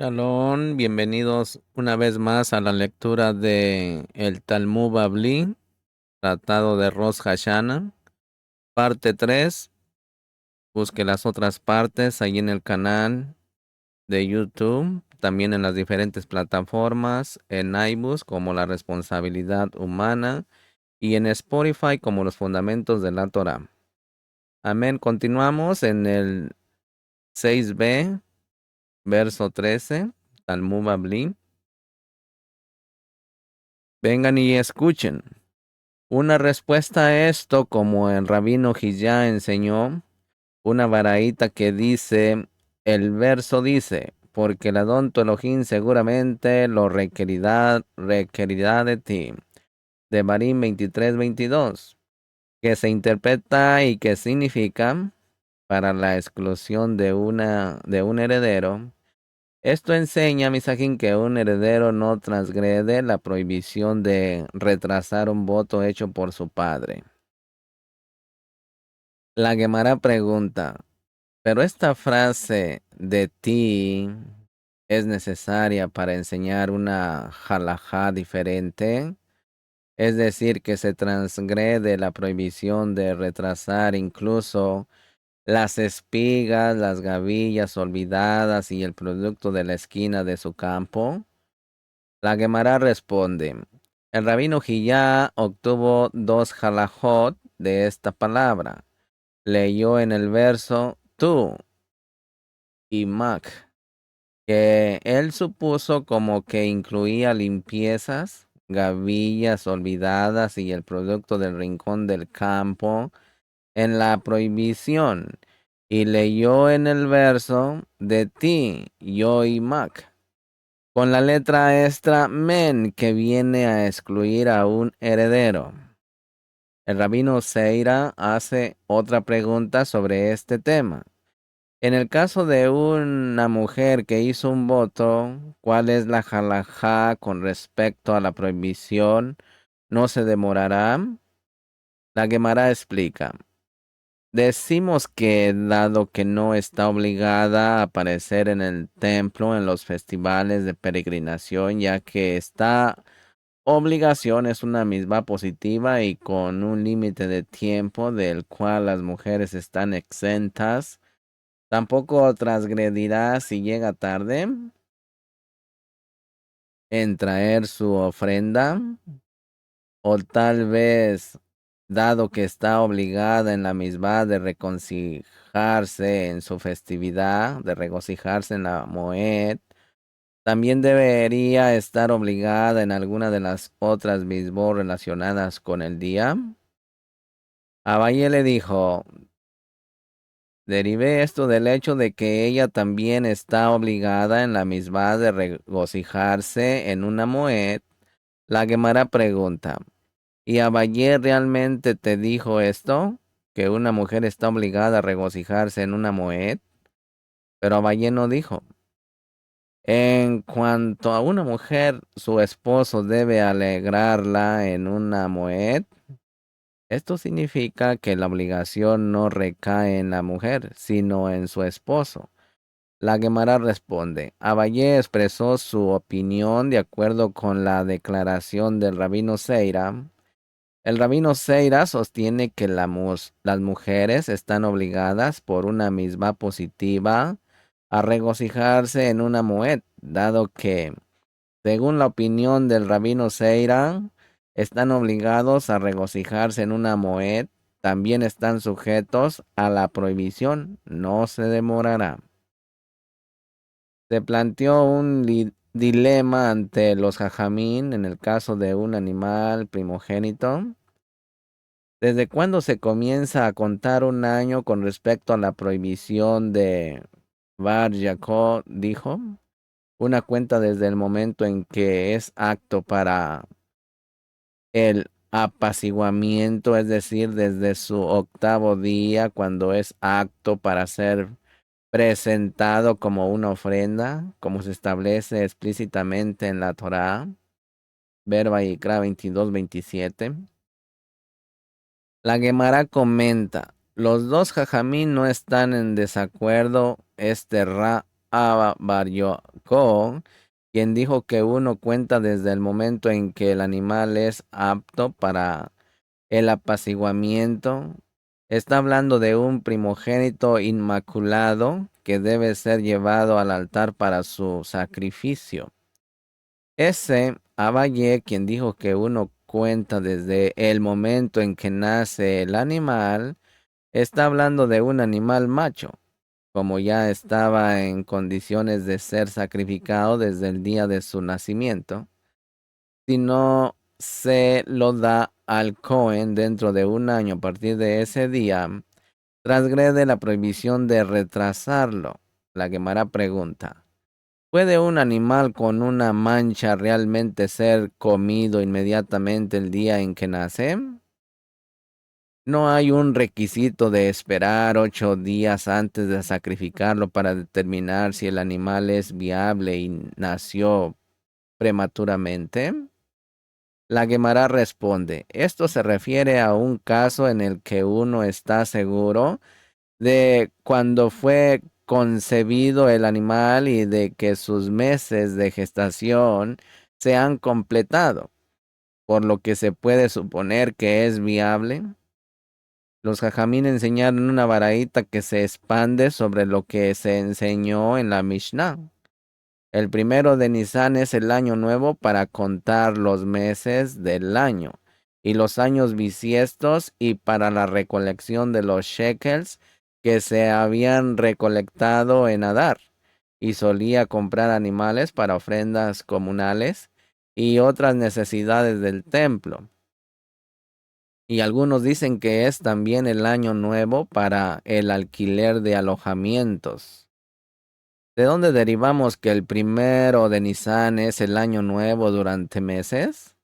Shalom, bienvenidos una vez más a la lectura de el Talmud Bavli, Tratado de Rosh Hashanah, parte 3. Busque las otras partes ahí en el canal de YouTube, también en las diferentes plataformas, en iBooks como La Responsabilidad Humana y en Spotify como Los Fundamentos de la Torah. Amén. Continuamos en el 6b, verso 13, Talmud Bavli. Vengan y escuchen. Una respuesta a esto, como el rabino Hillá enseñó, una baraíta que dice, el verso dice, porque el Adón tu Elohim seguramente lo requerirá de ti. De Barín 23:22, que se interpreta y que significa para la exclusión de un heredero. Esto enseña, Misajín, que un heredero no transgrede la prohibición de retrasar un voto hecho por su padre. La Gemara pregunta, ¿pero esta frase de ti es necesaria para enseñar una halajá diferente? Es decir, que se transgrede la prohibición de retrasar incluso las espigas, las gavillas olvidadas y el producto de la esquina de su campo. La Gemara responde, el rabino Hillá obtuvo dos halajot de esta palabra. Leyó en el verso tú y Mac, que él supuso como que incluía limpiezas, gavillas olvidadas y el producto del rincón del campo en la prohibición. Y leyó en el verso de ti, yo y Mac, con la letra extra men que viene a excluir a un heredero. El rabino Seira hace otra pregunta sobre este tema. En el caso de una mujer que hizo un voto, ¿cuál es la halajá con respecto a la prohibición? ¿No se demorará? La Gemara explica. Decimos que dado que no está obligada a aparecer en el templo en los festivales de peregrinación, ya que esta obligación es una misma positiva y con un límite de tiempo del cual las mujeres están exentas. Tampoco transgredirá si llega tarde en traer su ofrenda, o tal vez, dado que está obligada en la misma de regocijarse en su festividad, de regocijarse en la Moed, también debería estar obligada en alguna de las otras mismos relacionadas con el día. Abaye le dijo, derivé esto del hecho de que ella también está obligada en la misma de regocijarse en una moed. La Gemara pregunta, ¿y Abayé realmente te dijo esto? ¿Que una mujer está obligada a regocijarse en una moed? Pero Abayé no dijo. En cuanto a una mujer, su esposo debe alegrarla en una moed. Esto significa que la obligación no recae en la mujer, sino en su esposo. La Gemara responde, Abayé expresó su opinión de acuerdo con la declaración del rabino Seira. El rabino Seira sostiene que las mujeres están obligadas por una misma positiva a regocijarse en una moed, dado que, según la opinión del rabino Seira, están obligados a regocijarse en una moed, también están sujetos a la prohibición, no se demorará. Se planteó un dilema ante los jajamín en el caso de un animal primogénito. ¿Desde cuándo se comienza a contar un año con respecto a la prohibición de Bar Jacob? Dijo. Una cuenta desde el momento en que es apto para el apaciguamiento, es decir, desde su octavo día, cuando es apto para ser presentado como una ofrenda, como se establece explícitamente en la Torá, Verba y Cra 22:27. La Gemara comenta, los dos jajamín no están en desacuerdo, este a Bar Yochai, quien dijo que uno cuenta desde el momento en que el animal es apto para el apaciguamiento. Está hablando de un primogénito inmaculado que debe ser llevado al altar para su sacrificio. Ese Abaye, quien dijo que uno cuenta desde el momento en que nace el animal, está hablando de un animal macho, como ya estaba en condiciones de ser sacrificado desde el día de su nacimiento. Si no se lo da al Cohen dentro de un año a partir de ese día, transgrede la prohibición de retrasarlo. La Gemara pregunta: ¿puede un animal con una mancha realmente ser comido inmediatamente el día en que nace? No hay un requisito de esperar 8 días antes de sacrificarlo para determinar si el animal es viable y nació prematuramente. La Gemara responde: esto se refiere a un caso en el que uno está seguro de cuando fue concebido el animal y de que sus meses de gestación se han completado, por lo que se puede suponer que es viable. Los jajamín enseñaron una baraita que se expande sobre lo que se enseñó en la Mishnah. El primero de Nisan es el año nuevo para contar los meses del año y los años bisiestos y para la recolección de los shekels que se habían recolectado en Adar. Y solía comprar animales para ofrendas comunales y otras necesidades del templo. Y algunos dicen que es también el año nuevo para el alquiler de alojamientos. ¿De dónde derivamos que el primero de Nisan es el año nuevo durante meses?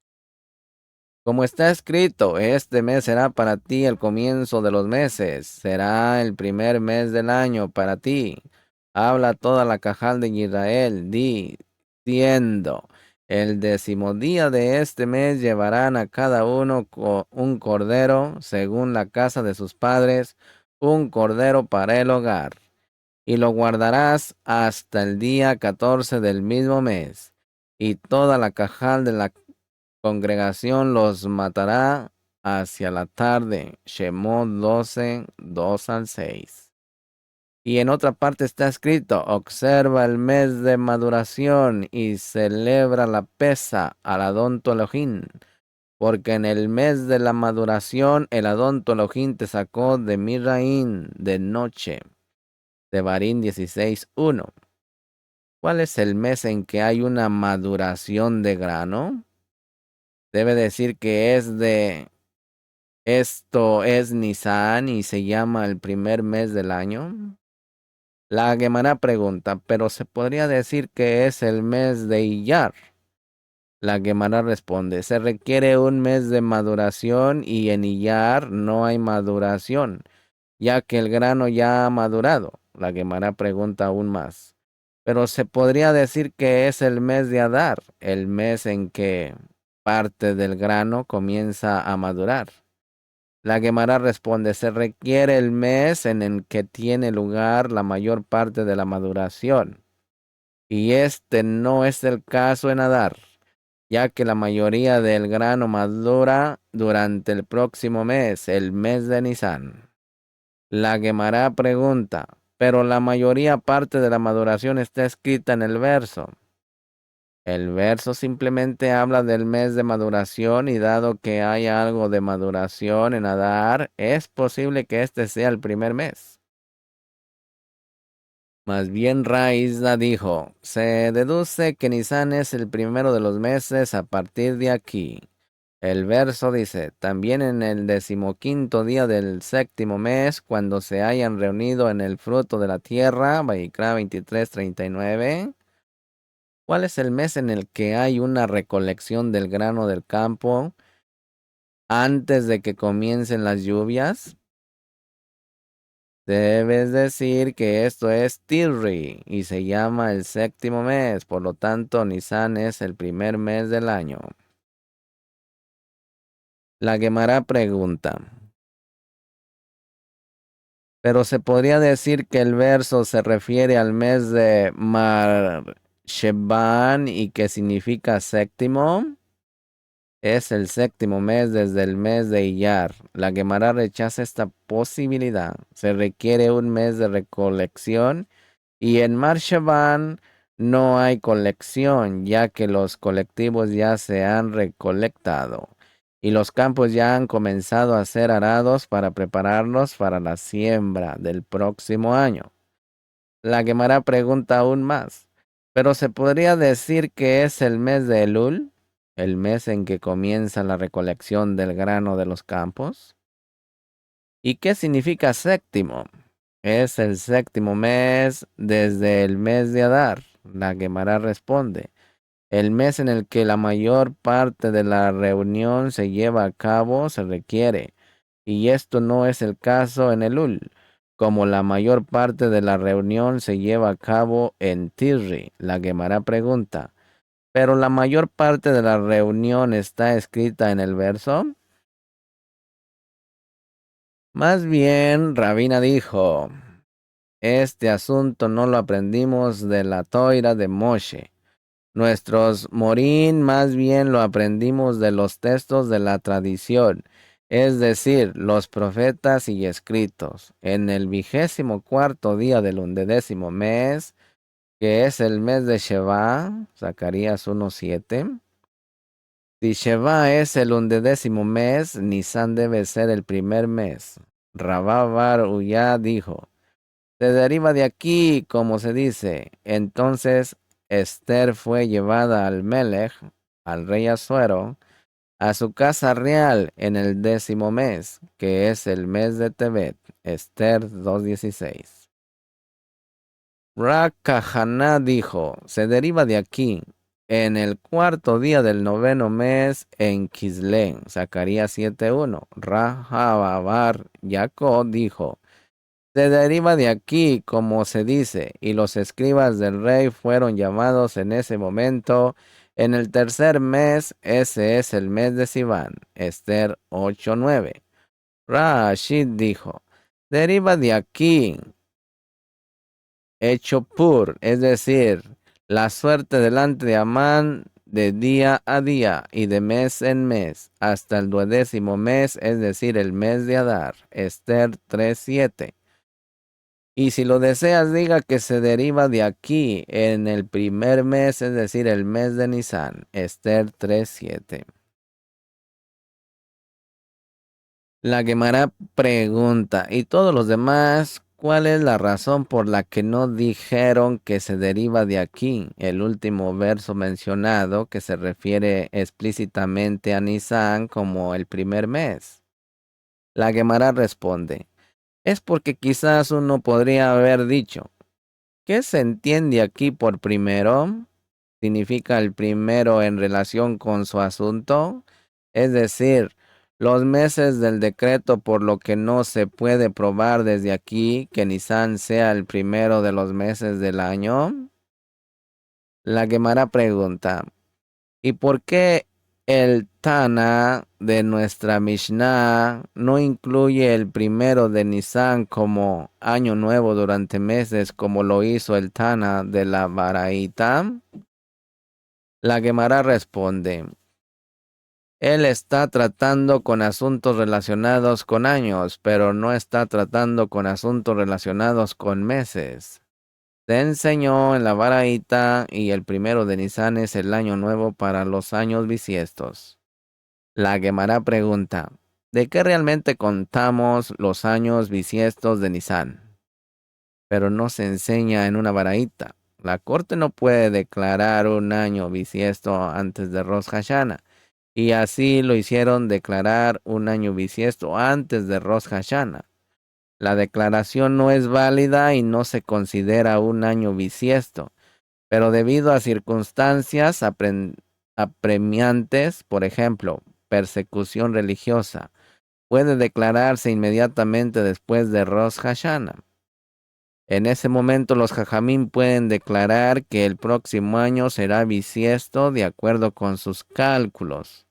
Como está escrito, este mes será para ti el comienzo de los meses, será el primer mes del año para ti. Habla toda la cajal de Israel, diciendo: el 10º día de este mes llevarán a cada uno un cordero, según la casa de sus padres, un cordero para el hogar. Y lo guardarás hasta el día 14 del mismo mes. Y toda la cajal de la congregación los matará hacia la tarde. Shemot 12, 2 al 6. Y en otra parte está escrito: observa el mes de maduración y celebra la pesa al Adonto Elohim, porque en el mes de la maduración el Adonto Elohim te sacó de Mizraim de noche. Devarim 16:1. ¿Cuál es el mes en que hay una maduración de grano? Debe decir que esto es Nisan y se llama el primer mes del año. La Gemara pregunta: ¿pero se podría decir que es el mes de Iyar? La Gemara responde: se requiere un mes de maduración y en Iyar no hay maduración, ya que el grano ya ha madurado. La Gemara pregunta aún más: pero se podría decir que es el mes de Adar, el mes en que parte del grano comienza a madurar. La Gemara responde: se requiere el mes en el que tiene lugar la mayor parte de la maduración. Y este no es el caso en Adar, ya que la mayoría del grano madura durante el próximo mes, el mes de Nisan. La Gemara pregunta: pero la mayoría parte de la maduración está escrita en el verso. El verso simplemente habla del mes de maduración y dado que hay algo de maduración en Adar, es posible que este sea el primer mes. Más bien Raizda dijo: se deduce que Nisan es el primero de los meses a partir de aquí. El verso dice: también en el 15º día del 7º mes, cuando se hayan reunido en el fruto de la tierra. Vayikra 23:39. ¿Cuál es el mes en el que hay una recolección del grano del campo antes de que comiencen las lluvias? Debes decir que esto es Tirri y se llama el 7º mes, por lo tanto Nisan es el primer mes del año. La Gemara pregunta: Pero se podría decir que el verso se refiere al mes de Mar Sheban y que significa séptimo. Es el séptimo mes desde el mes de Iyar. La Gemara rechaza esta posibilidad. Se requiere un mes de recolección y en Mar Sheban no hay colección, ya que los colectivos ya se han recolectado y los campos ya han comenzado a ser arados para prepararlos para la siembra del próximo año. La Gemara pregunta aún más, ¿pero se podría decir que es el mes de Elul, el mes en que comienza la recolección del grano de los campos? ¿Y qué significa séptimo? Es el séptimo mes desde el mes de Adar. La Gemara responde, el mes en el que la mayor parte de la reunión se lleva a cabo se requiere, y esto no es el caso en Elul, como la mayor parte de la reunión se lleva a cabo en Tirri. La Gemara pregunta, ¿pero la mayor parte de la reunión está escrita en el verso? Más bien, Rabina dijo, este asunto no lo aprendimos de la Toira de Moshe. Nuestros morín más bien lo aprendimos de los textos de la tradición, es decir, los profetas y escritos. En el 24º día del 11º mes, que es el mes de Sheva, Zacarías 1:7. Si Sheva es el 11º mes, Nisan debe ser el primer mes. Rabá bar Uyá dijo, se deriva de aquí, como se dice. Entonces Esther fue llevada al Melech, al rey Asuero, a su casa real en el 10º mes, que es el mes de Tebet. Esther 2:16. Ra Kahaná dijo, se deriva de aquí. En el 4º día del 9º mes, en Kislen, Zacarías 7:1. Ra Hababar Jacob dijo, se deriva de aquí, como se dice, y los escribas del rey fueron llamados en ese momento. En el 3er mes, ese es el mes de Sivan. Esther 8:9. Rashid dijo, deriva de aquí, hecho pur, es decir, la suerte delante de Amán de día a día y de mes en mes, hasta el 12º mes, es decir, el mes de Adar. Esther 3:7. Y si lo deseas, diga que se deriva de aquí en el primer mes, es decir, el mes de Nisan. Esther 3:7. La Gemara pregunta, ¿y todos los demás, cuál es la razón por la que no dijeron que se deriva de aquí? El último verso mencionado que se refiere explícitamente a Nisan como el primer mes. La Gemara responde, es porque quizás uno podría haber dicho, ¿qué se entiende aquí por primero? ¿Significa el primero en relación con su asunto? Es decir, los meses del decreto, por lo que no se puede probar desde aquí que Nisan sea el primero de los meses del año. La Gemara pregunta, ¿y por qué el Tana de nuestra Mishnah no incluye el primero de Nisan como año nuevo durante meses como lo hizo el Tana de la Baraita? La Gemara responde, él está tratando con asuntos relacionados con años, pero no está tratando con asuntos relacionados con meses. Se enseñó en la Baraita y el primero de Nisan es el año nuevo para los años bisiestos. La Gemara pregunta, ¿de qué realmente contamos los años bisiestos de Nisan? Pero no se enseña en una Baraita. La corte no puede declarar un año bisiesto antes de Rosh Hashanah. Y así lo hicieron declarar un año bisiesto antes de Rosh Hashanah. La declaración no es válida y no se considera un año bisiesto, pero debido a circunstancias apremiantes, por ejemplo, persecución religiosa, puede declararse inmediatamente después de Rosh Hashanah. En ese momento los jajamín pueden declarar que el próximo año será bisiesto de acuerdo con sus cálculos.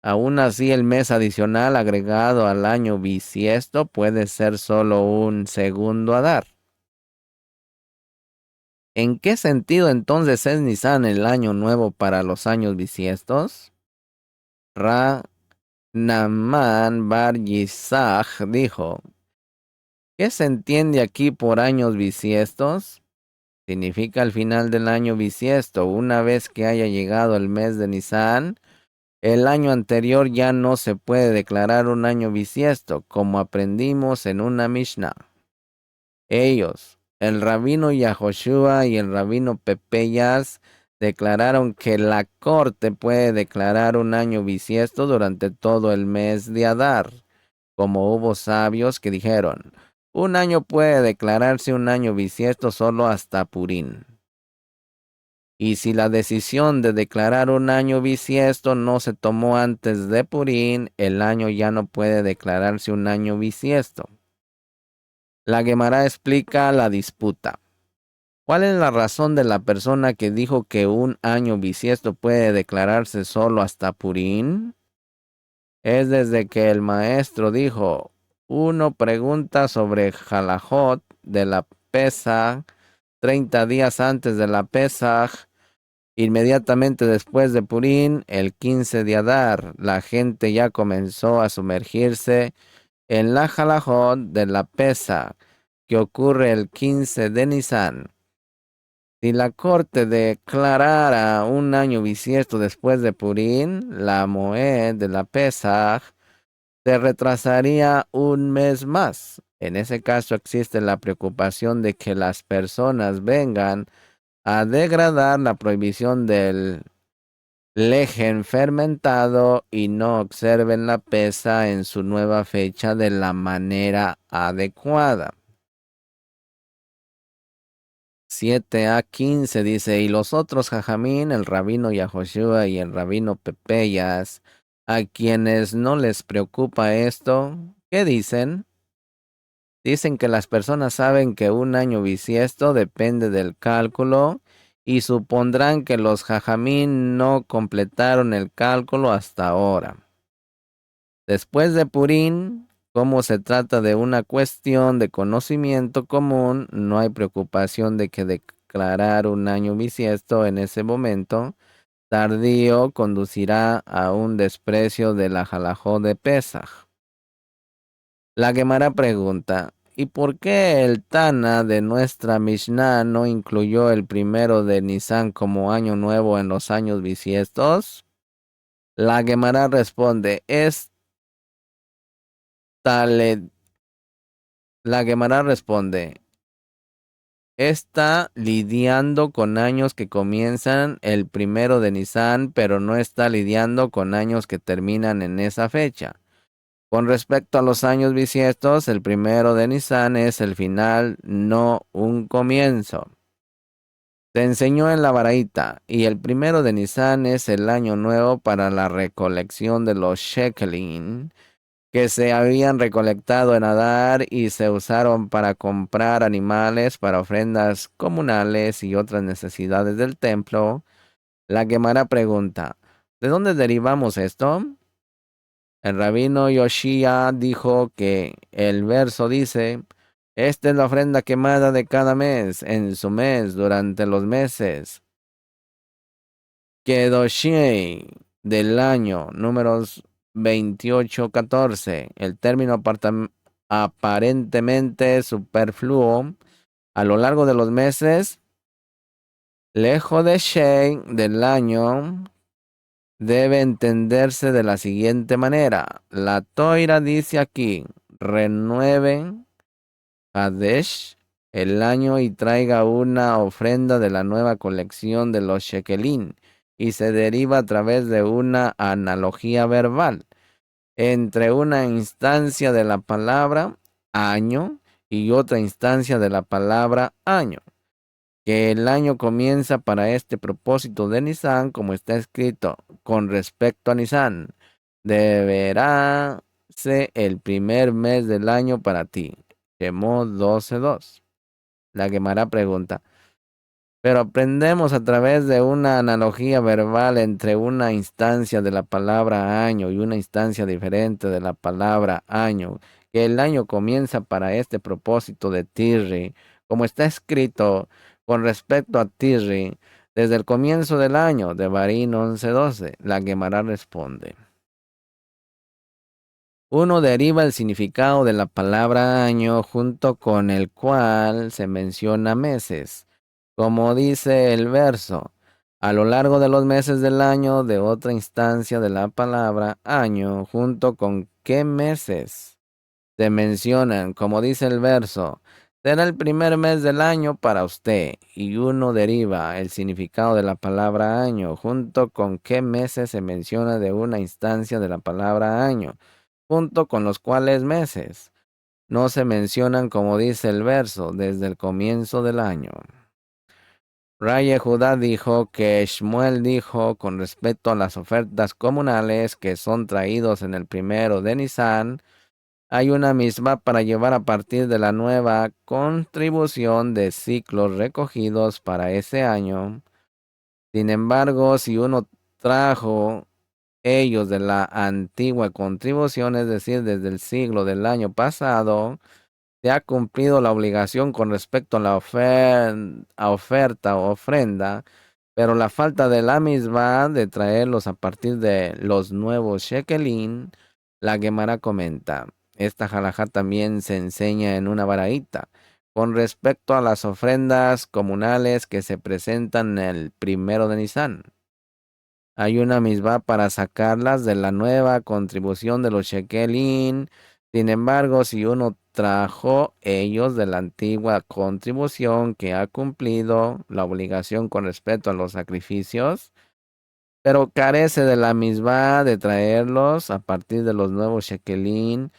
Aún así, el mes adicional agregado al año bisiesto puede ser solo un segundo Adar. ¿En qué sentido entonces es Nisan el año nuevo para los años bisiestos? Ra Naman Bar Yisach dijo, ¿qué se entiende aquí por años bisiestos? Significa el final del año bisiesto. Una vez que haya llegado el mes de Nisan, el año anterior ya no se puede declarar un año bisiesto, como aprendimos en una Mishnah. Ellos, el rabino Yahoshua y el rabino Pepeyas, declararon que la corte puede declarar un año bisiesto durante todo el mes de Adar, como hubo sabios que dijeron, un año puede declararse un año bisiesto solo hasta Purín. Y si la decisión de declarar un año bisiesto no se tomó antes de Purín, el año ya no puede declararse un año bisiesto. La Gemara explica la disputa. ¿Cuál es la razón de la persona que dijo que un año bisiesto puede declararse solo hasta Purín? Es desde que el maestro dijo, uno pregunta sobre Jalajot de la Pesaj 30 días antes de la Pesaj. Inmediatamente después de Purín, el 15 de Adar, la gente ya comenzó a sumergirse en la Jalajot de la Pesa, que ocurre el 15 de Nisan. Si la corte declarara un año bisiesto después de Purín, la Moed de la Pesaj se retrasaría un mes más. En ese caso existe la preocupación de que las personas vengan a degradar la prohibición del lejen fermentado y no observen la pesa en su nueva fecha de la manera adecuada. 7a15 dice, y los otros Jajamín, el rabino Yahoshua y el rabino Pepeyas, a quienes no les preocupa esto, ¿qué dicen? Dicen que las personas saben que un año bisiesto depende del cálculo y supondrán que los Jajamín no completaron el cálculo hasta ahora. Después de Purín, como se trata de una cuestión de conocimiento común, no hay preocupación de que declarar un año bisiesto en ese momento tardío conducirá a un desprecio de la halajá de Pesaj. La Gemara pregunta, ¿y por qué el Tana de nuestra Mishnah no incluyó el primero de Nisan como año nuevo en los años bisiestos? La Gemara responde, La Gemara responde, está lidiando con años que comienzan el primero de Nisan, pero no está lidiando con años que terminan en esa fecha. Con respecto a los años bisiestos, el primero de Nisan es el final, no un comienzo. Se enseñó en la Baraita, y el primero de Nisan es el año nuevo para la recolección de los shekelin, que se habían recolectado en Adar y se usaron para comprar animales para ofrendas comunales y otras necesidades del templo. La Gemara pregunta, ¿de dónde derivamos esto? El rabino Yoshia dijo que el verso dice, esta es la ofrenda quemada de cada mes, en su mes, durante los meses Kedoshei del año, números 28-14. El término aparentemente superfluo a lo largo de los meses, lejos de Shei del año, debe entenderse de la siguiente manera. La Toira dice aquí, renueven Hadesh el año y traiga una ofrenda de la nueva colección de los shekelín, y se deriva a través de una analogía verbal entre una instancia de la palabra año y otra instancia de la palabra año, que el año comienza para este propósito de Nisan, como está escrito, con respecto a Nisan, deberá ser el primer mes del año para ti. Shemot 12:2. La Gemara pregunta, Pero aprendemos a través de una analogía verbal entre una instancia de la palabra año y una instancia diferente de la palabra año, que el año comienza para este propósito de Tirri, como está escrito con respecto a Tirri, desde el comienzo del año, de Barín 11:12, la Gemara responde. Uno deriva el significado de la palabra año junto con el cual se menciona meses. Como dice el verso, a lo largo de los meses del año, de otra instancia de la palabra año, junto con qué meses se mencionan, como dice el verso, será el primer mes del año para usted, y uno deriva el significado de la palabra año, junto con qué meses se menciona de una instancia de la palabra año, junto con los cuales meses no se mencionan, como dice el verso, desde el comienzo del año. Raye Judá dijo que Shmuel dijo con respecto a las ofertas comunales que son traídos en el primero de Nisan, hay una misma para llevar a partir de la nueva contribución de ciclos recogidos para ese año. Sin embargo, si uno trajo ellos de la antigua contribución, es decir, desde el siglo del año pasado, se ha cumplido la obligación con respecto a la oferta o ofrenda, pero la falta de la misma de traerlos a partir de los nuevos shekelin, la Gemara comenta. Esta halajá también se enseña en una baraíta con respecto a las ofrendas comunales que se presentan el primero de Nisan. Hay una misma para sacarlas de la nueva contribución de los shekelin. Sin embargo, si uno trajo ellos de la antigua contribución que ha cumplido la obligación con respecto a los sacrificios, pero carece de la misma de traerlos a partir de los nuevos shekelin,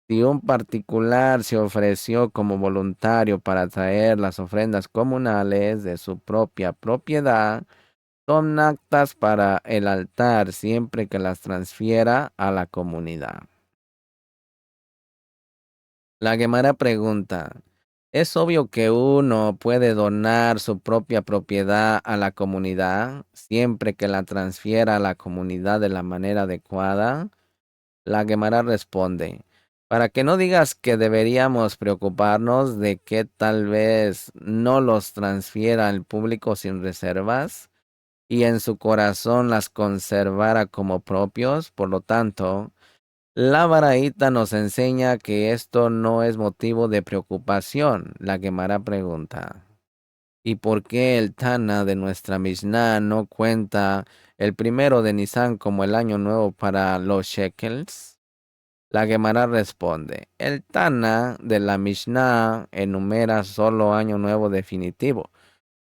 si un particular se ofreció como voluntario para traer las ofrendas comunales de su propia propiedad, son actas para el altar siempre que las transfiera a la comunidad. La Gemara pregunta, ¿es obvio que uno puede donar su propia propiedad a la comunidad siempre que la transfiera a la comunidad de la manera adecuada? La Gemara responde, para que no digas que deberíamos preocuparnos de que tal vez no los transfiera al público sin reservas, y en su corazón las conservara como propios. Por lo tanto, la Baraíta nos enseña que esto no es motivo de preocupación. La Gemara pregunta, ¿y por qué el Tana de nuestra Mishnah no cuenta el primero de Nisan como el año nuevo para los shekels? La Gemara responde, el Tana de la Mishnah enumera solo año nuevo definitivo.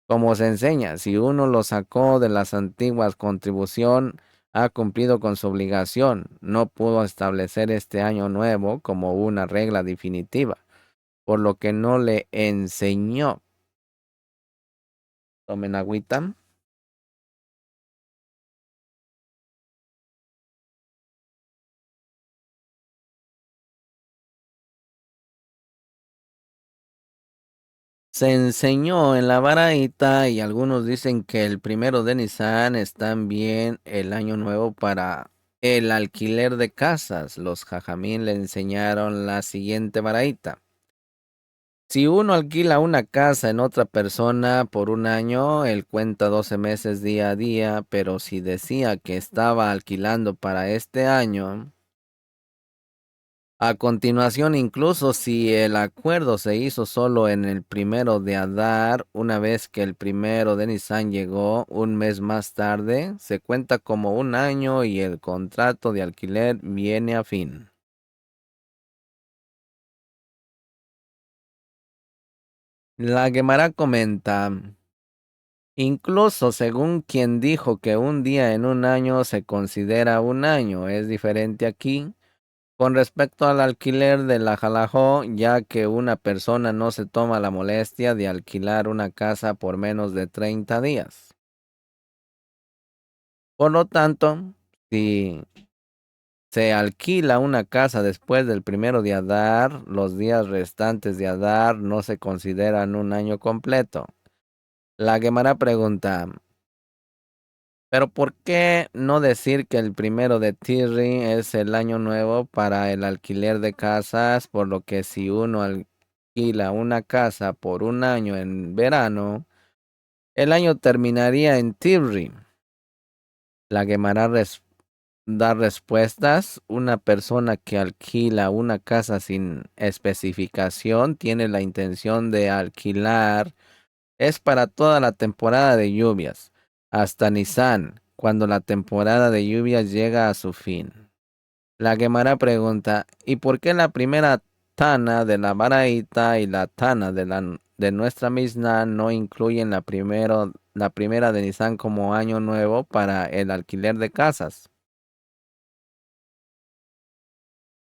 Como se enseña, si uno lo sacó de las antiguas contribución, ha cumplido con su obligación. No pudo establecer este año nuevo como una regla definitiva, por lo que no le enseñó. Tomen agüita. Se enseñó en la Baraita y algunos dicen que el primero de Nisan es también el año nuevo para el alquiler de casas. Los jajamín le enseñaron la siguiente Baraita. Si uno alquila una casa en otra persona por un año, él cuenta 12 meses día a día, pero si decía que estaba alquilando para este año, a continuación, incluso si el acuerdo se hizo solo en el primero de Adar, una vez que el primero de Nisan llegó un mes más tarde, se cuenta como un año y el contrato de alquiler viene a fin. La Gemara comenta. Incluso según quien dijo que un día en un año se considera un año, es diferente aquí con respecto al alquiler de la halajó, ya que una persona no se toma la molestia de alquilar una casa por menos de 30 días. Por lo tanto, si se alquila una casa después del primero de Adar, los días restantes de Adar no se consideran un año completo. La Gemara pregunta, pero ¿por qué no decir que el primero de Tirri es el año nuevo para el alquiler de casas? Por lo que si uno alquila una casa por un año en verano, el año terminaría en Tirri. La Gemara da respuestas. Una persona que alquila una casa sin especificación tiene la intención de alquilar. Es para toda la temporada de lluvias, hasta Nisan, cuando la temporada de lluvias llega a su fin. La Gemara pregunta, ¿y por qué la primera Tana de la Baraita y la Tana de nuestra Mishnah no incluyen la primera de Nisan como año nuevo para el alquiler de casas?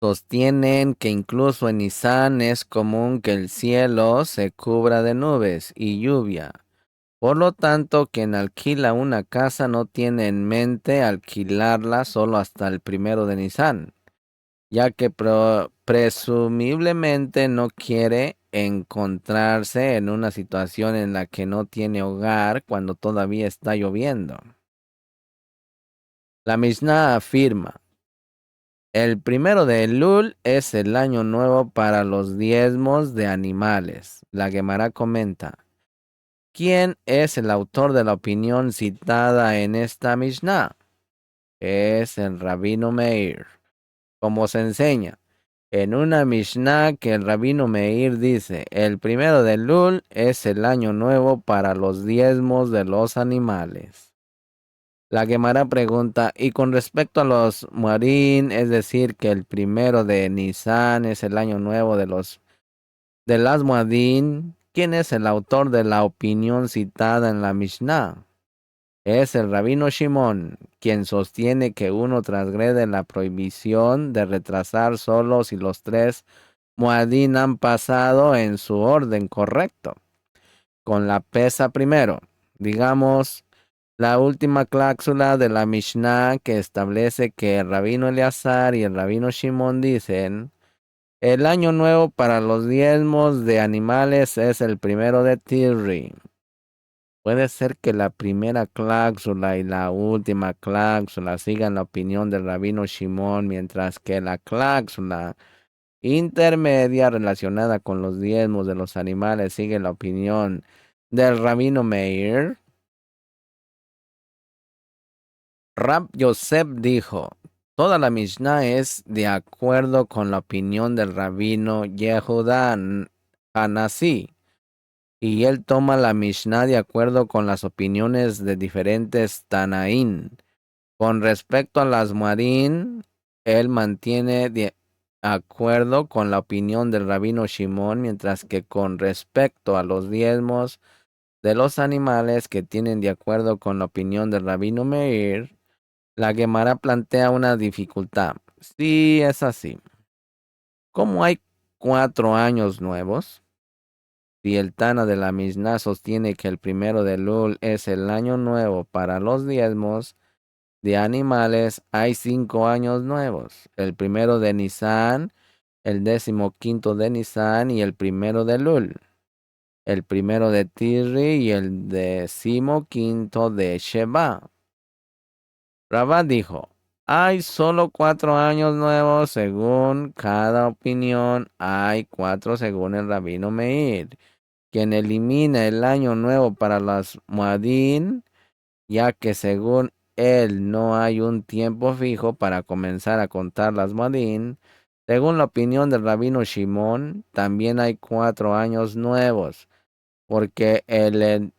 Sostienen que incluso en Nisan es común que el cielo se cubra de nubes y lluvia. Por lo tanto, quien alquila una casa no tiene en mente alquilarla solo hasta el primero de Nisan, ya que presumiblemente no quiere encontrarse en una situación en la que no tiene hogar cuando todavía está lloviendo. La Mishnah afirma, el primero de Elul es el año nuevo para los diezmos de animales. La Gemara comenta, ¿quién es el autor de la opinión citada en esta Mishnah? Es el Rabino Meir. Como se enseña en una Mishnah que el Rabino Meir dice, el primero de Elul es el año nuevo para los diezmos de los animales. La Gemara pregunta, y con respecto a los Muarín, es decir, que el primero de Nisan es el año nuevo de las Muadín, ¿quién es el autor de la opinión citada en la Mishnah? Es el Rabino Shimon, quien sostiene que uno transgrede la prohibición de retrasar solo si los tres Muadín han pasado en su orden correcto, con la pesa primero. Digamos, la última cláusula de la Mishnah que establece que el Rabino Eleazar y el Rabino Shimon dicen, el año nuevo para los diezmos de animales es el primero de Tirri. Puede ser que la primera cláusula y la última cláusula sigan la opinión del Rabino Shimon, mientras que la cláusula intermedia relacionada con los diezmos de los animales sigue la opinión del Rabino Meir. Rab Yosef dijo, toda la Mishnah es de acuerdo con la opinión del rabino Yehuda Hanasi, y él toma la Mishnah de acuerdo con las opiniones de diferentes Tanaín. Con respecto a las Muarín, él mantiene de acuerdo con la opinión del rabino Shimon, mientras que con respecto a los diezmos de los animales que tienen de acuerdo con la opinión del rabino Meir, la Gemara plantea una dificultad. Sí, es así. ¿Cómo hay 4 años nuevos? Si el Tana de la Mishnah sostiene que el primero de Elul es el año nuevo para los diezmos de animales, hay 5 años nuevos. El primero de Nisan, el 15º de Nisan y el primero de Elul. El primero de Tirri y el 15º de Sheba. Rabá dijo, hay solo 4 años nuevos según cada opinión, hay 4 según el Rabino Meir, quien elimina el año nuevo para las Muadín, ya que según él no hay un tiempo fijo para comenzar a contar las Muadín. Según la opinión del Rabino Shimon, también hay 4 años nuevos, porque el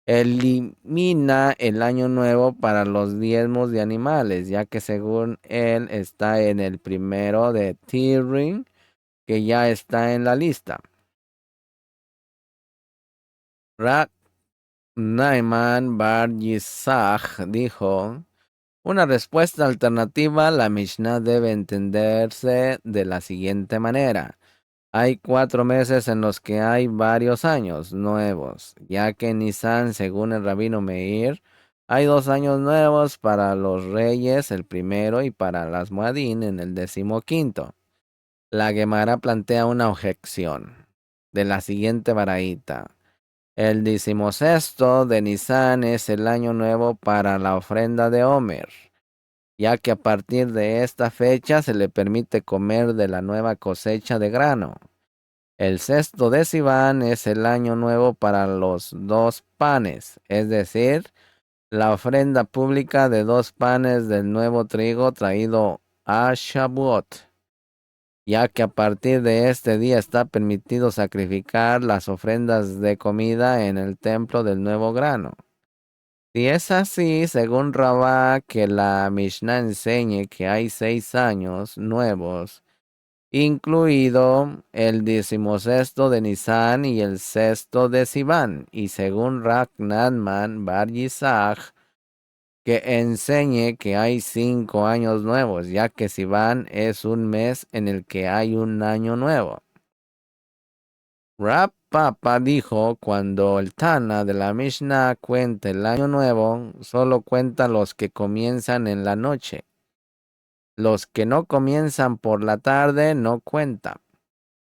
elimina el año nuevo para los diezmos de animales, ya que según él está en el primero de Tirrin, que ya está en la lista. Rak Naiman Bar Yisach dijo, una respuesta alternativa, la Mishnah debe entenderse de la siguiente manera. Hay 4 meses en los que hay varios años nuevos, ya que en Nisan, según el Rabino Meir, hay 2 años nuevos para los reyes, el primero, y para las Muadín en el 15º. La Gemara plantea una objeción de la siguiente baraíta. El 16º de Nisan es el año nuevo para la ofrenda de Homer, ya que a partir de esta fecha se le permite comer de la nueva cosecha de grano. El 6 de Sivan es el año nuevo para los dos panes, es decir, la ofrenda pública de dos panes del nuevo trigo traído a Shavuot, ya que a partir de este día está permitido sacrificar las ofrendas de comida en el templo del nuevo grano. Si es así, según Rabá, que la Mishnah enseñe que hay 6 años nuevos, incluido el 16º de Nisan y el 6 de Sivan, y según Rak Nadman Bar Yisach, que enseñe que hay 5 años nuevos, ya que Sivan es un mes en el que hay un año nuevo. Rab Papa dijo, cuando el Tana de la Mishnah cuenta el año nuevo, solo cuenta los que comienzan en la noche. Los que no comienzan por la tarde no cuentan,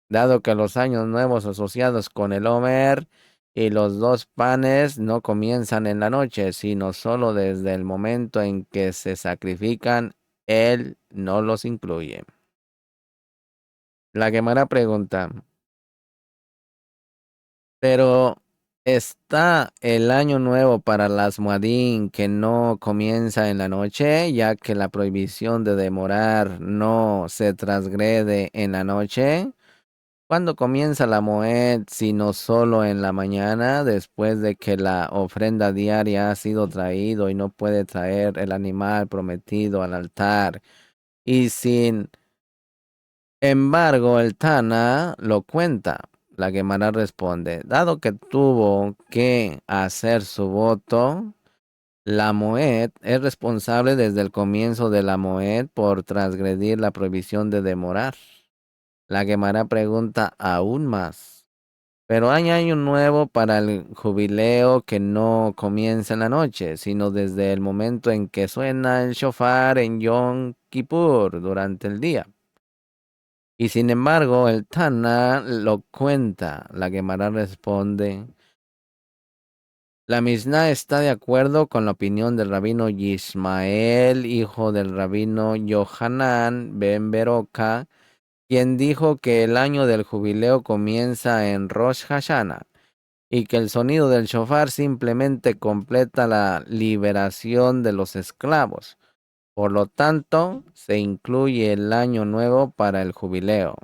dado que los años nuevos asociados con el Homer y los dos panes no comienzan en la noche, sino solo desde el momento en que se sacrifican, él no los incluye. La Gemara pregunta, pero ¿está el año nuevo para las Muadín que no comienza en la noche, ya que la prohibición de demorar no se transgrede en la noche? ¿Cuándo comienza la Moed, sino solo en la mañana, después de que la ofrenda diaria ha sido traído y no puede traer el animal prometido al altar? Y sin embargo, el Tana lo cuenta. La Gemara responde, dado que tuvo que hacer su voto, la Moed es responsable desde el comienzo de la Moed por transgredir la prohibición de demorar. La Gemara pregunta aún más. Pero hay año nuevo para el jubileo que no comienza en la noche, sino desde el momento en que suena el shofar en Yom Kippur durante el día. Y sin embargo, el Tana lo cuenta. La Gemara responde, la Mishnah está de acuerdo con la opinión del rabino Yismael, hijo del rabino Yohanan ben Beroka, quien dijo que el año del jubileo comienza en Rosh Hashanah y que el sonido del shofar simplemente completa la liberación de los esclavos. Por lo tanto, se incluye el año nuevo para el jubileo.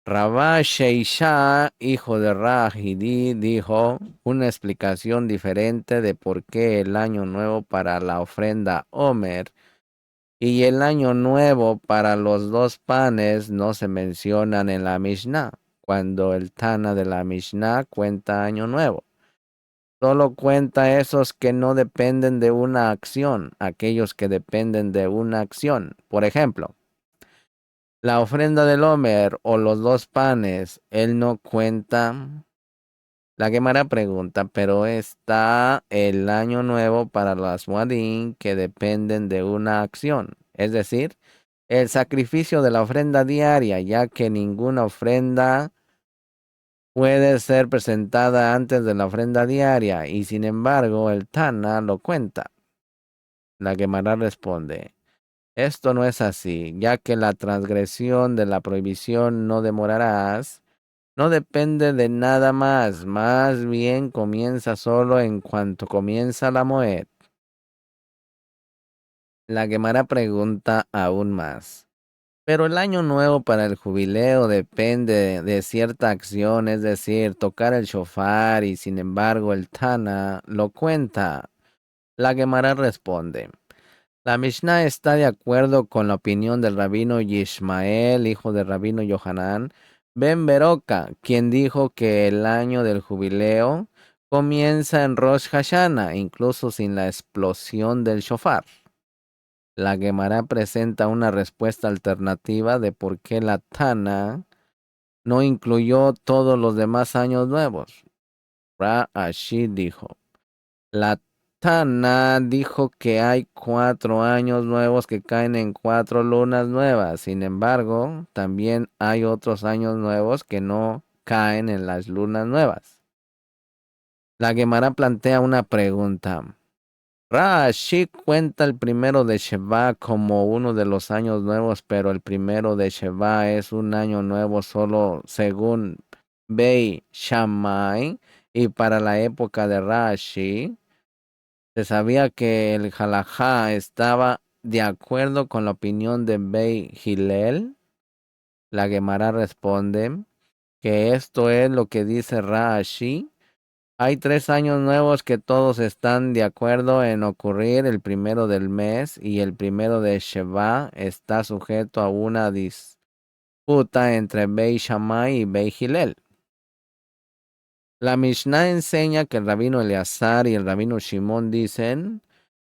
Rabá Sheisha, hijo de Rahidi, dijo una explicación diferente de por qué el año nuevo para la ofrenda Homer y el año nuevo para los dos panes no se mencionan en la Mishnah, cuando el Tana de la Mishnah cuenta año nuevo. Solo cuenta esos que no dependen de una acción, aquellos que dependen de una acción. Por ejemplo, la ofrenda del Homer o los dos panes, él no cuenta. La Gemara pregunta, pero está el año nuevo para las Muadín que dependen de una acción, es decir, el sacrificio de la ofrenda diaria, ya que ninguna ofrenda puede ser presentada antes de la ofrenda diaria, y sin embargo el Tana lo cuenta. La Gemara responde, esto no es así, ya que la transgresión de la prohibición no demorarás, no depende de nada más bien comienza solo en cuanto comienza la Moed. La Gemara pregunta aún más. Pero el año nuevo para el jubileo depende de cierta acción, es decir, tocar el shofar, y sin embargo el Tana lo cuenta. La Gemara responde, la Mishnah está de acuerdo con la opinión del rabino Yishmael, hijo del rabino Yohanan ben Beroka, quien dijo que el año del jubileo comienza en Rosh Hashanah, incluso sin la explosión del shofar. La Gemara presenta una respuesta alternativa de por qué la Tana no incluyó todos los demás años nuevos. Ra-Ashi dijo, la Tana dijo que hay 4 años nuevos que caen en 4 lunas nuevas. Sin embargo, también hay otros años nuevos que no caen en las lunas nuevas. La Gemara plantea una pregunta. Rashi cuenta el primero de Sheva como uno de los años nuevos, pero el primero de Sheva es un año nuevo solo según Beit Shammai. Y para la época de Rashi, se sabía que el halajá estaba de acuerdo con la opinión de Beit Hillel. La Gemara responde que esto es lo que dice Rashi. Hay 3 años nuevos que todos están de acuerdo en ocurrir el primero del mes y el primero de Sheva está sujeto a una disputa entre Beit Shammai y Beit Hillel. La Mishnah enseña que el rabino Eleazar y el rabino Shimón dicen,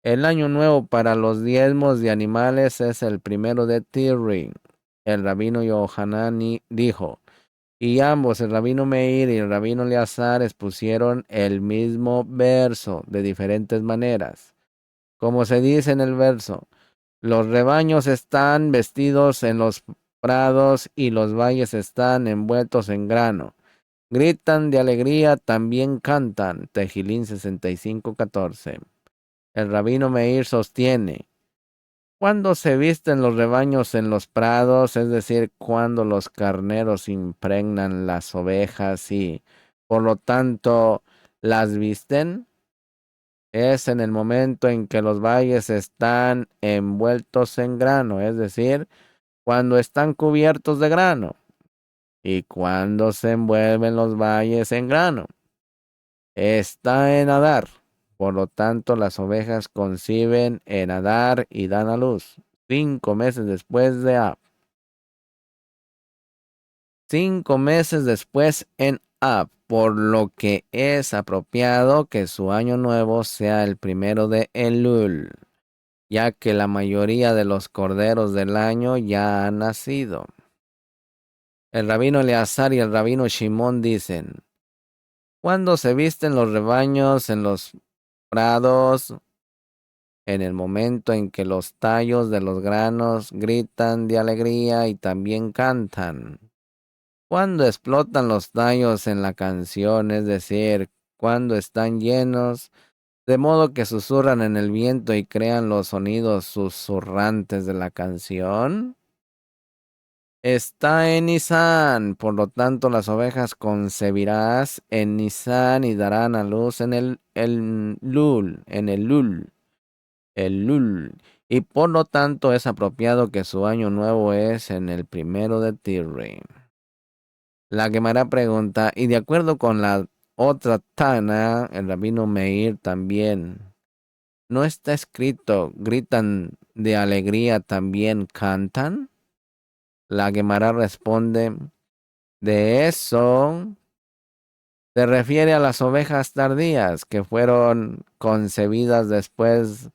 el año nuevo para los diezmos de animales es el primero de Tiri. El rabino Yohanani dijo, y ambos, el rabino Meir y el rabino Eleazar, expusieron el mismo verso de diferentes maneras. Como se dice en el verso, los rebaños están vestidos en los prados y los valles están envueltos en grano. Gritan de alegría, también cantan. Tejilín 65:14. El rabino Meir sostiene, cuando se visten los rebaños en los prados, es decir, cuando los carneros impregnan las ovejas y, por lo tanto, las visten, es en el momento en que los valles están envueltos en grano, es decir, cuando están cubiertos de grano y cuando se envuelven los valles en grano. Está en Adar. Por lo tanto, las ovejas conciben en Adar y dan a luz 5 meses después de Ab. 5 meses después en Ab, por lo que es apropiado que su año nuevo sea el primero de Elul, ya que la mayoría de los corderos del año ya han nacido. El rabino Eleazar y el rabino Shimón dicen, cuando se visten los rebaños en los prados, en el momento en que los tallos de los granos gritan de alegría y también cantan. Cuando explotan los tallos en la canción, es decir, cuando están llenos, de modo que susurran en el viento y crean los sonidos susurrantes de la canción. Está en Nisan, por lo tanto las ovejas concebirás en Nisan y darán a luz en el Lul, el Lul, y por lo tanto es apropiado que su año nuevo es en el primero de Tirri. La Gemara pregunta, y de acuerdo con la otra Tana, el rabino Meir también, ¿no está escrito, gritan de alegría, también cantan? La Gemara responde, de eso se refiere a las ovejas tardías que fueron concebidas después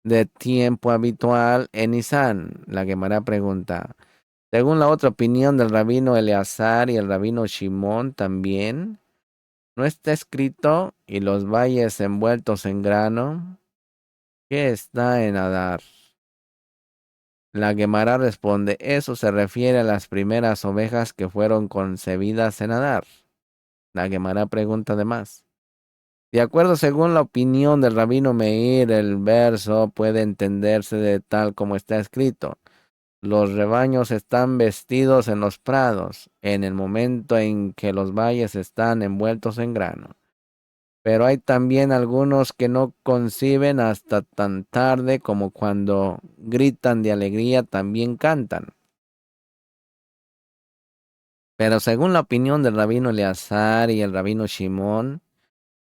de tiempo habitual en Nisan. La Gemara pregunta, según la otra opinión del rabino Eleazar y el rabino Shimón también, ¿no está escrito y los valles envueltos en grano? ¿Qué está en Adar? La Gemara responde, eso se refiere a las primeras ovejas que fueron concebidas en Adar. La Gemara pregunta además, de acuerdo según la opinión del rabino Meir, el verso puede entenderse de tal como está escrito. Los rebaños están vestidos en los prados, en el momento en que los valles están envueltos en grano. Pero hay también algunos que no conciben hasta tan tarde como cuando gritan de alegría también cantan. Pero según la opinión del rabino Eleazar y el rabino Shimón,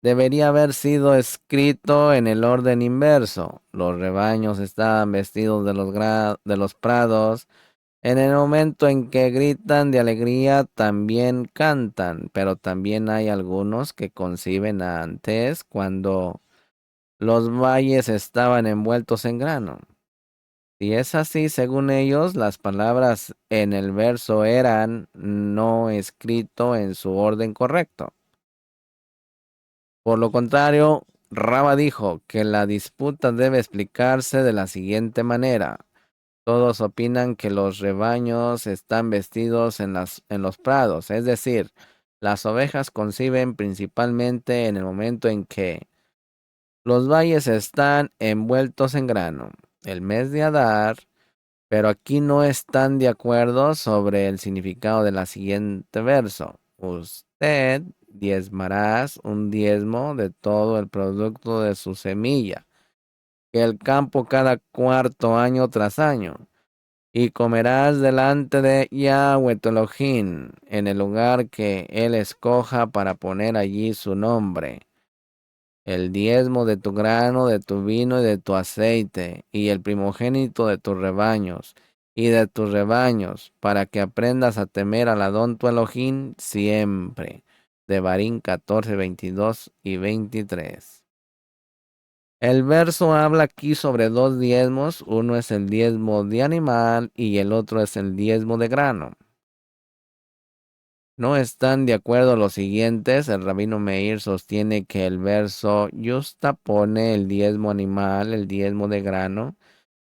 debería haber sido escrito en el orden inverso. Los rebaños estaban vestidos de los prados. En el momento en que gritan de alegría, también cantan, pero también hay algunos que conciben antes cuando los valles estaban envueltos en grano. Si es así, según ellos, las palabras en el verso eran no escrito en su orden correcto. Por lo contrario, Raba dijo que la disputa debe explicarse de la siguiente manera. Todos opinan que los rebaños están vestidos en los prados, es decir, Las ovejas conciben principalmente en el momento en que los valles están envueltos en grano, el mes de Adar, pero aquí no están de acuerdo sobre el significado de la siguiente verso. Usted diezmarás un diezmo de todo el producto de su semilla, que el campo cada cuarto año tras año, y comerás delante de Yahweh tu Elohim en el lugar que él escoja para poner allí su nombre el diezmo de tu grano, de tu vino y de tu aceite, y el primogénito de tus rebaños, y de tus rebaños, para que aprendas a temer al Adón tu Elohim siempre. Devarim 14, 22 y 23. El verso habla aquí sobre dos diezmos, uno es el diezmo de animal y el otro es el diezmo de grano. No están de acuerdo los siguientes. El rabino Meir sostiene que el verso pone el diezmo animal, el diezmo de grano,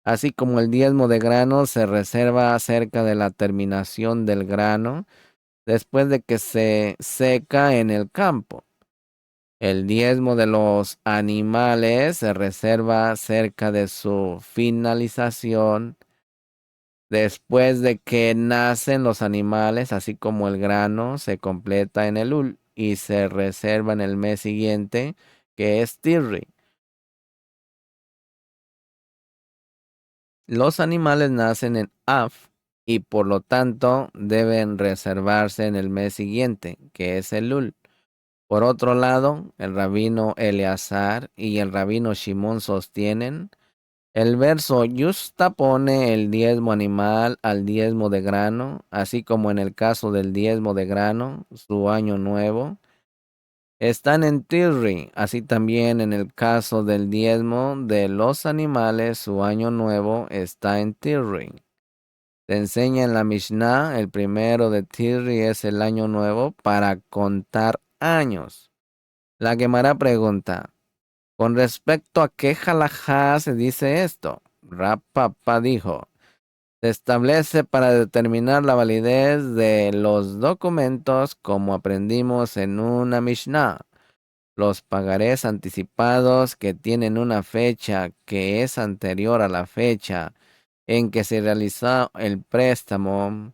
así como el diezmo de grano se reserva acerca de la terminación del grano después de que se seca en el campo. El diezmo de los animales se reserva cerca de su finalización después de que nacen los animales, así como el grano, se completa en Elul y se reserva en el mes siguiente, que es Tirri. Los animales nacen en Af y por lo tanto deben reservarse en el mes siguiente, que es Elul. Por otro lado, el rabino Eleazar y el rabino Shimón sostienen el verso pone el diezmo animal al diezmo de grano, así como en el caso del diezmo de grano, su año nuevo. Están en Tirri, así también en el caso del diezmo de los animales, su año nuevo está en Tirri. Te enseña en la Mishnah, el primero de Tirri es el año nuevo para contar años. La Gemara pregunta, ¿con respecto a qué halajá se dice esto? Rab Papa dijo, se establece para determinar la validez de los documentos como aprendimos en una Mishnah. Los pagarés anticipados que tienen una fecha que es anterior a la fecha en que se realizó el préstamo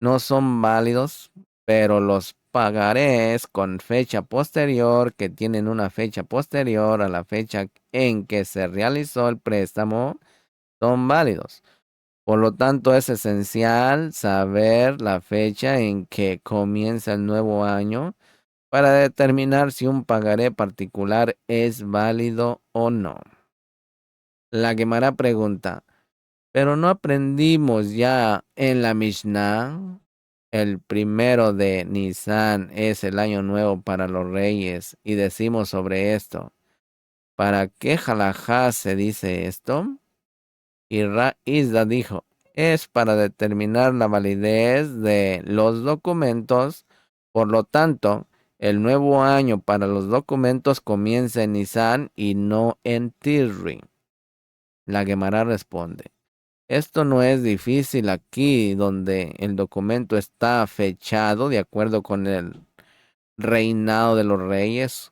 no son válidos, pero los pagarés con fecha posterior que tienen una fecha posterior a la fecha en que se realizó el préstamo son válidos. Por lo tanto, es esencial saber la fecha en que comienza el nuevo año para determinar si un pagaré particular es válido o no. La Gemara pregunta, ¿pero no aprendimos ya en la Mishnah? El primero de Nisan es el año nuevo para los reyes y decimos sobre esto, ¿para qué halajá se dice esto? Y Isda dijo, es para determinar la validez de los documentos, por lo tanto, el nuevo año para los documentos comienza en Nisan y no en Tirri. La Gemara responde, esto no es difícil aquí donde el documento está fechado de acuerdo con el reinado de los reyes.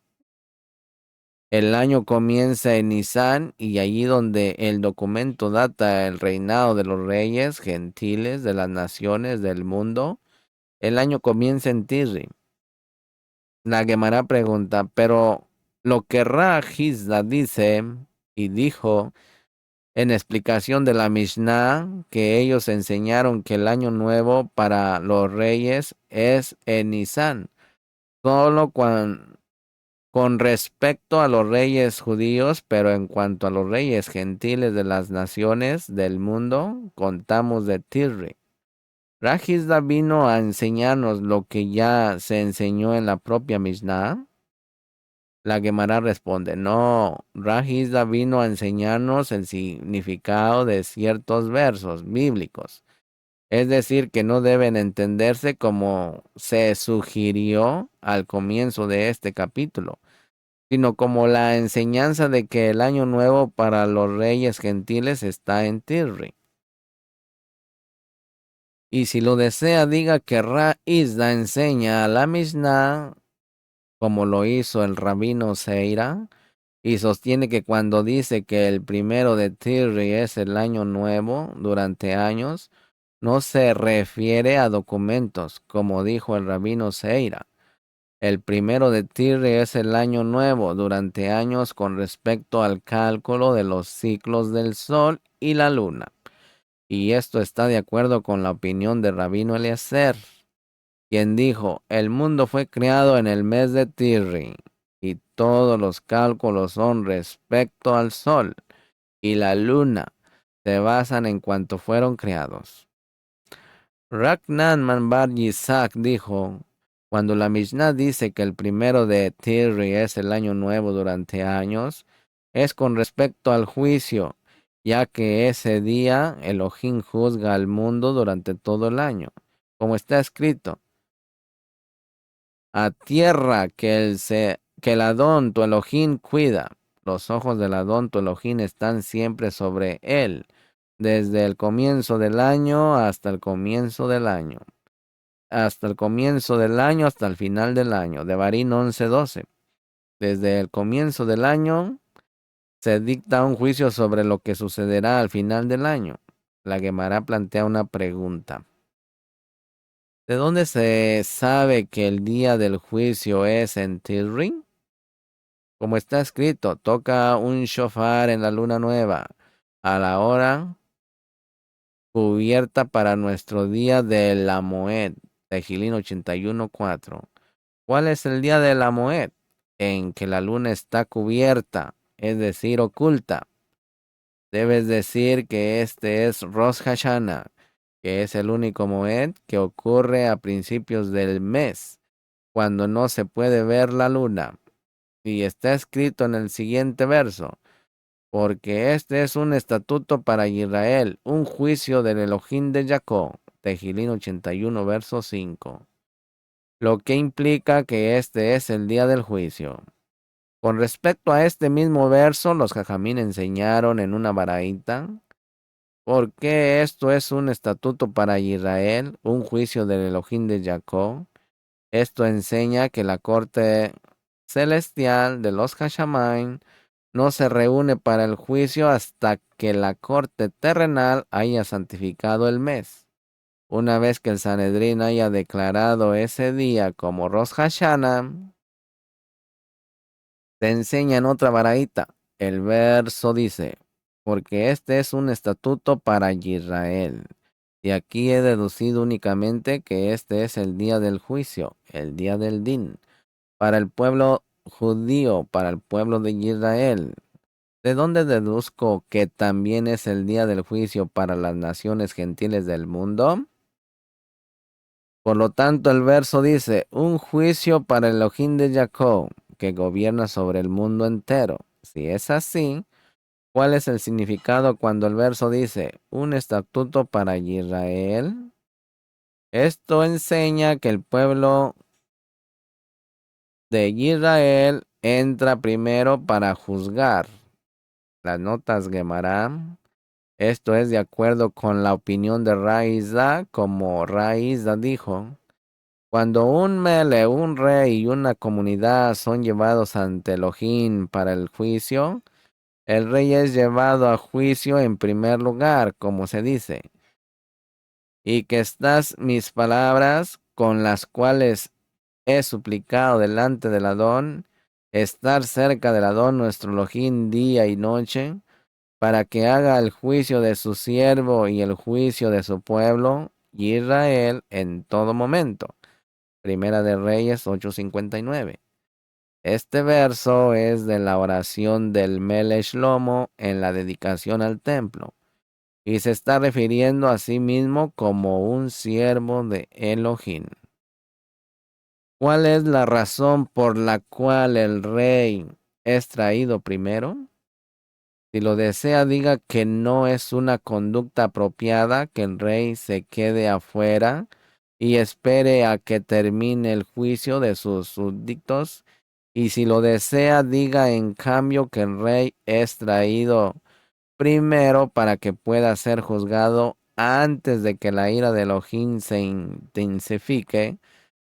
El año comienza en Nisan y allí donde el documento data el reinado de los reyes gentiles de las naciones del mundo, el año comienza en Tirri. La Gemara pregunta, pero lo que Hizda dice y dijo en explicación de la Mishnah que ellos enseñaron que el año nuevo para los reyes es en Nisan, solo con respecto a los reyes judíos, pero en cuanto a los reyes gentiles de las naciones del mundo, contamos de Tirri. Rajizda vino a enseñarnos lo que ya se enseñó en la propia Mishnah. La Gemara responde, no, Rajizda vino a enseñarnos el significado de ciertos versos bíblicos. Es decir, que no deben entenderse como se sugirió al comienzo de este capítulo, sino como la enseñanza de que el año nuevo para los reyes gentiles está en Tirri. Y si lo desea, diga que Ra Izda enseña a la Mishnah, como lo hizo el rabino Seira, y sostiene que cuando dice que el primero de Tirri es el año nuevo durante años, no se refiere a documentos, como dijo el rabino Seira. El primero de Tirri es el año nuevo durante años con respecto al cálculo de los ciclos del sol y la luna. Y esto está de acuerdo con la opinión de Rabino Eliezer, quien dijo, el mundo fue creado en el mes de Tirri, y todos los cálculos son respecto al sol y la luna, se basan en cuanto fueron creados. Raknan Bar Yitzhak dijo, cuando la Mishnah dice que el primero de Tirri es el año nuevo durante años, es con respecto al juicio, ya que ese día Elohim juzga al mundo durante todo el año, como está escrito. A tierra que el Adón tu Elohim cuida. Los ojos del Adón tu Elohim están siempre sobre él, desde el comienzo del año hasta el comienzo del año. Hasta el comienzo del año, hasta el final del año. Devarim 11:12. Desde el comienzo del año se dicta un juicio sobre lo que sucederá al final del año. La Gemara plantea una pregunta. ¿De dónde se sabe que el día del juicio es en Tirri? Como está escrito, toca un shofar en la luna nueva, a la hora cubierta para nuestro día de la Moed, Tehilín 81:4. ¿Cuál es el día de la Moed? En que la luna está cubierta, es decir, oculta. Debes decir que este es Rosh Hashanah, que es el único Moed que ocurre a principios del mes, cuando no se puede ver la luna. Y está escrito en el siguiente verso, porque este es un estatuto para Israel, un juicio del Elohim de Jacob. Tehilín 81, verso 5. Lo que implica que este es el día del juicio. Con respecto a este mismo verso, los jajamín enseñaron en una baraita, porque esto es un estatuto para Israel, un juicio del Elohim de Jacob. Esto enseña que la corte celestial de los Hashamain no se reúne para el juicio hasta que la corte terrenal haya santificado el mes. Una vez que el Sanedrín haya declarado ese día como Rosh Hashanah, se enseña en otra baraita. El verso dice, porque este es un estatuto para Israel. Y aquí he deducido únicamente que este es el día del juicio, el día del Din, para el pueblo judío, para el pueblo de Israel. ¿De dónde deduzco que también es el día del juicio para las naciones gentiles del mundo? Por lo tanto, el verso dice, un juicio para el Elohim de Jacob, que gobierna sobre el mundo entero. Si es así, ¿cuál es el significado cuando el verso dice, un estatuto para Israel? Esto enseña que el pueblo de Israel entra primero para juzgar. Las notas Gemara. Esto es de acuerdo con la opinión de Raizda, como Raizda dijo. Cuando un mele, un rey y una comunidad son llevados ante Elohim para el juicio, el rey es llevado a juicio en primer lugar, como se dice. Y que estas mis palabras, con las cuales he suplicado delante del Adón, estar cerca del Adón nuestro Elohim día y noche, para que haga el juicio de su siervo y el juicio de su pueblo, Israel, en todo momento. Primera de Reyes 8:59. Este verso es de la oración del Melech Shlomo en la dedicación al templo, y se está refiriendo a sí mismo como un siervo de Elohim. ¿Cuál es la razón por la cual el rey es traído primero? Si lo desea, diga que no es una conducta apropiada que el rey se quede afuera y espere a que termine el juicio de sus súbditos. Y si lo desea, diga en cambio que el rey es traído primero para que pueda ser juzgado antes de que la ira de Elohim se intensifique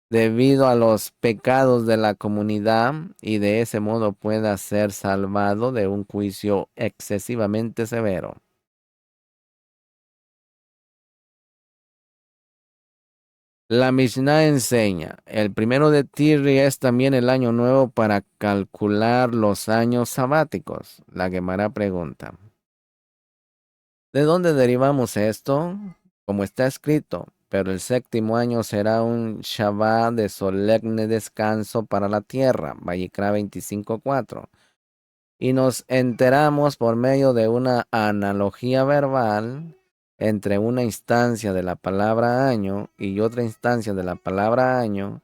debido a los pecados de la comunidad y de ese modo pueda ser salvado de un juicio excesivamente severo. La Mishnah enseña, el primero de Tirri es también el año nuevo para calcular los años sabáticos. La Gemara pregunta, ¿de dónde derivamos esto? Como está escrito, pero el séptimo año será un Shabbat de solemne descanso para la tierra. Vayikra 25:4. Y nos enteramos por medio de una analogía verbal entre una instancia de la palabra año y otra instancia de la palabra año,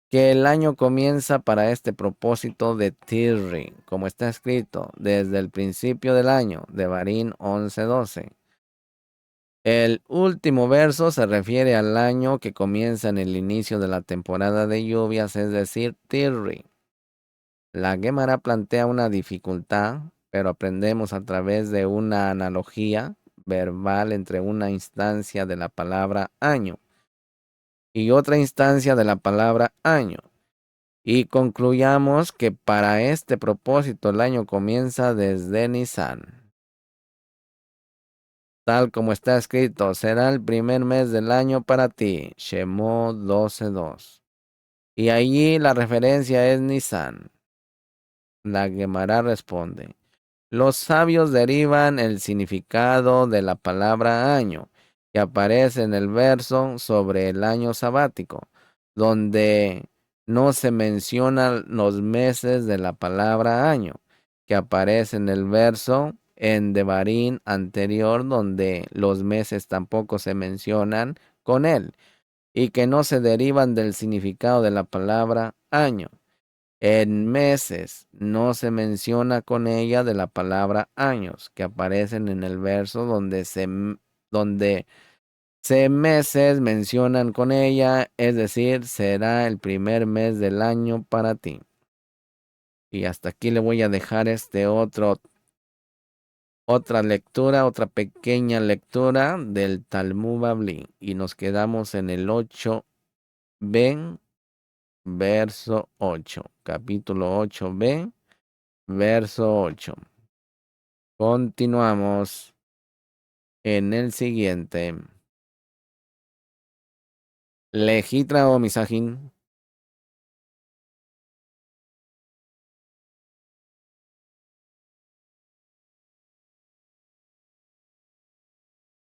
que el año comienza para este propósito de Tirri, como está escrito, desde el principio del año, de Barín 11:12. El último verso se refiere al año que comienza en el inicio de la temporada de lluvias, es decir, Tirri. La Gemara plantea una dificultad, pero aprendemos a través de una analogía verbal entre una instancia de la palabra año y otra instancia de la palabra año. Y concluyamos que para este propósito el año comienza desde Nisan. Tal como está escrito, será el primer mes del año para ti. Shemot 12:2. Y allí la referencia es Nisan. La Gemara responde. Los sabios derivan el significado de la palabra año, que aparece en el verso sobre el año sabático, donde no se mencionan los meses de la palabra año, que aparece en el verso en Devarim anterior, donde los meses tampoco se mencionan con él, y que no se derivan del significado de la palabra año. En meses no se menciona con ella de la palabra años, que aparecen en el verso donde se meses mencionan con ella, es decir, será el primer mes del año para ti. Y hasta aquí le voy a dejar otra lectura, otra pequeña lectura del Talmud Bavli. Y nos quedamos en el 8b, verso 8. Capítulo 8b. Verso 8. Continuamos en el siguiente. Lejitra o Misajín.